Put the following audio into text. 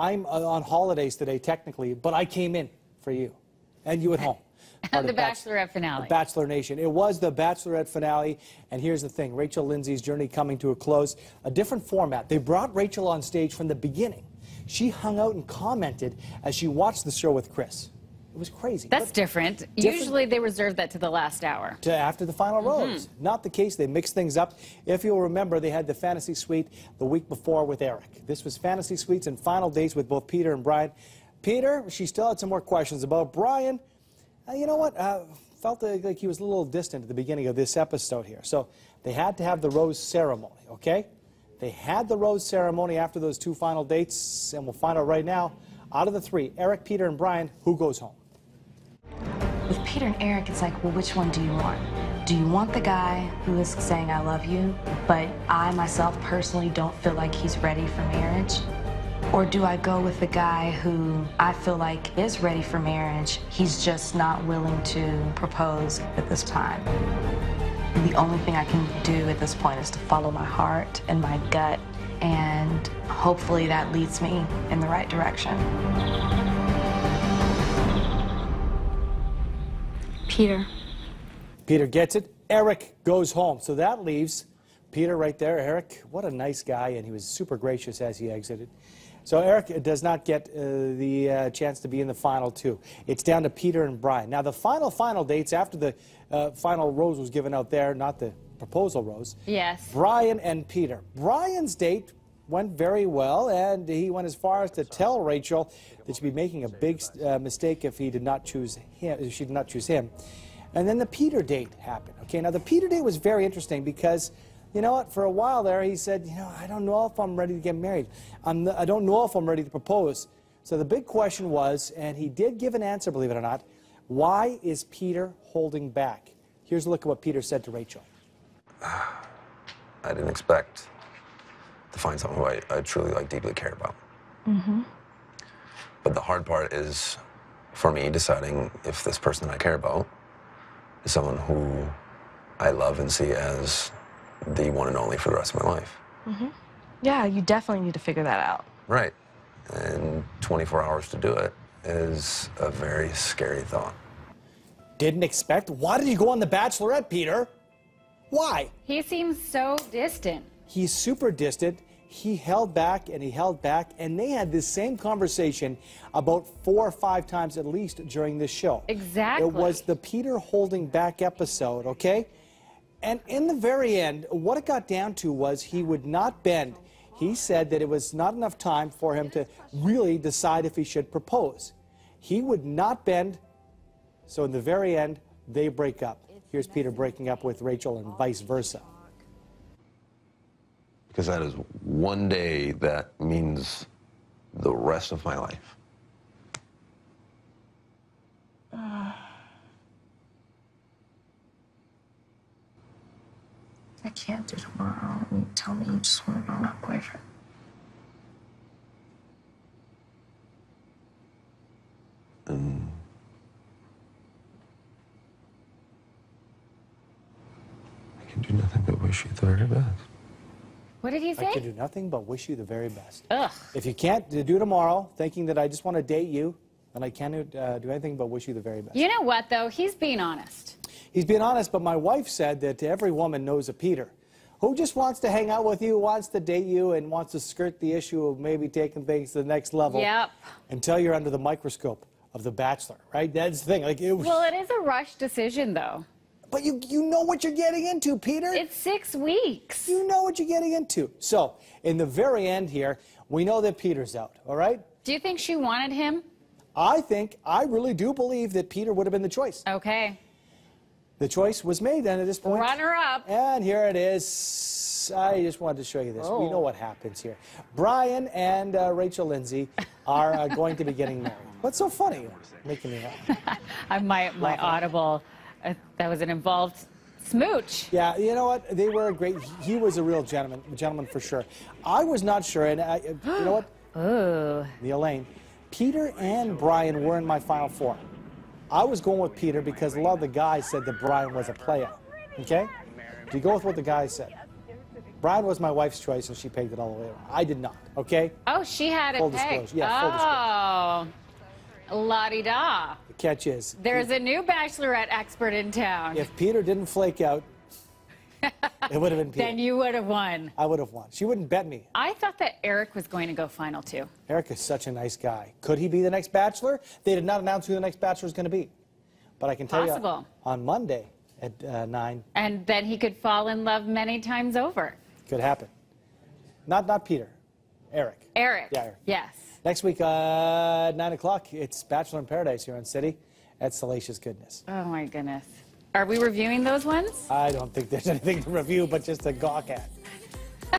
I'm on holidays today, technically, but I came in for you and you at home. The Bachelorette Finale. The Bachelor Nation. It was the Bachelorette Finale, and here's the thing. Rachel Lindsay's journey coming to a close. A different format. They brought Rachel on stage from the beginning. She hung out and commented as she watched the show with Chris. It was crazy. That's different. Usually they reserve that to the last hour. To after the final rose. Not the case. They mixed things up. If you'll remember, they had the Fantasy Suite the week before with Eric. This was Fantasy Suites and final dates with both Peter and Brian. Peter, she still had some more questions about Brian. You know what? Felt like he was a little distant at the beginning of this episode here. So they had to have the rose ceremony, okay? They had the rose ceremony after those 2 final dates, and we'll find out right now, out of the 3, Eric, Peter, and Brian, who goes home? With Peter and Eric, it's like, well, which one do you want? Do you want the guy who is saying, I love you, but I myself personally don't feel like he's ready for marriage? Or do I go with the guy who I feel like is ready for marriage, he's just not willing to propose at this time? The only thing I can do at this point is to follow my heart and my gut, and hopefully that leads me in the right direction. Peter. Peter gets it. Eric goes home. So that leaves Peter right there. Eric, what a nice guy, and he was super gracious as he exited. So Eric does not get the chance to be in the final 2. It's down to Peter and Brian. Now the final dates after the final rose was given out there, not the proposal rose. Yes. Brian and Peter. Brian's date went very well, and he went as far as to tell Rachel that she'd be making a big mistake if he did not choose him. If she did not choose him. And then the Peter date happened. Okay, now the Peter date was very interesting because, you know what, for a while there he said, you know, I don't know if I'm ready to get married. I don't know if I'm ready to propose. So the big question was, and he did give an answer, believe it or not, why is Peter holding back? Here's a look at what Peter said to Rachel. I didn't expect to find someone who I truly, deeply care about. But the hard part is, for me, deciding if this person that I care about is someone who I love and see as the one and only for the rest of my life. Yeah, you definitely need to figure that out. Right. And 24 hours to do it is a very scary thought. Didn't expect? Why did you go on The Bachelorette, Peter? Why? He seems so distant. He's super distant. He held back and he held back, and they had this same conversation about 4 or 5 times at least during this show. Exactly. It was the Peter holding back episode, okay? And in the very end, what it got down to was he would not bend. He said that it was not enough time for him to really decide if he should propose. He would not bend, so in the very end, they break up. Here's Peter breaking up with Rachel and vice versa. Because that is one day that means the rest of my life. I can't do tomorrow. You tell me you just want to be my boyfriend. I can do nothing but wish you the very best. What did he say? I can do nothing but wish you the very best. Ugh. If you can't do tomorrow, thinking that I just want to date you, then I can't do anything but wish you the very best. You know what, though? He's being honest. He's being honest, but my wife said that every woman knows a Peter who just wants to hang out with you, wants to date you, and wants to skirt the issue of maybe taking things to the next level. Yep. Until you're under the microscope of The Bachelor, right? That's the thing. Well, it is a rushed decision, though. But you know what you're getting into, Peter. It's 6 weeks. You know what you're getting into. So, in the very end here, we know that Peter's out, all right? Do you think she wanted him? I really do believe that Peter would have been the choice. Okay. The choice was made then at this point. Runner up. And here it is. I just wanted to show you this. We know what happens here. Brian and Rachel Lindsay are going to be getting married. What's so funny? Making me laugh. my audible, that was an involved smooch. Yeah, you know what? They were great. He was a real gentleman for sure. I was not sure, and you know what? Ooh. The Elaine. Peter and Brian were in my final 4. I was going with Peter because a lot of the guys said that Brian was a player. Okay? Do you go with what the guys said? Brian was my wife's choice, and she pegged it all the way around. I did not, okay? Oh, she had it Full pegged. disclosure. Yeah, full disclosure. Oh, la-di-da. The catch is, There's a new Bachelorette expert in town. if Peter didn't flake out, it would have been Peter. Then you would have won. I would have won. She wouldn't bet me. I thought that Eric was going to go final two. Eric is such a nice guy. Could he be the next Bachelor? They did not announce who the next Bachelor is going to be. But I can tell Possible. you, on Monday at 9, And then he could fall in love many times over. could happen. Not Peter. Eric. Eric. Yeah, Eric. Yes. Next week, 9 o'clock, it's Bachelor in Paradise here on City at Salacious Goodness. Oh, my goodness. Are we reviewing those ones? I don't think there's anything to review but just to gawk at.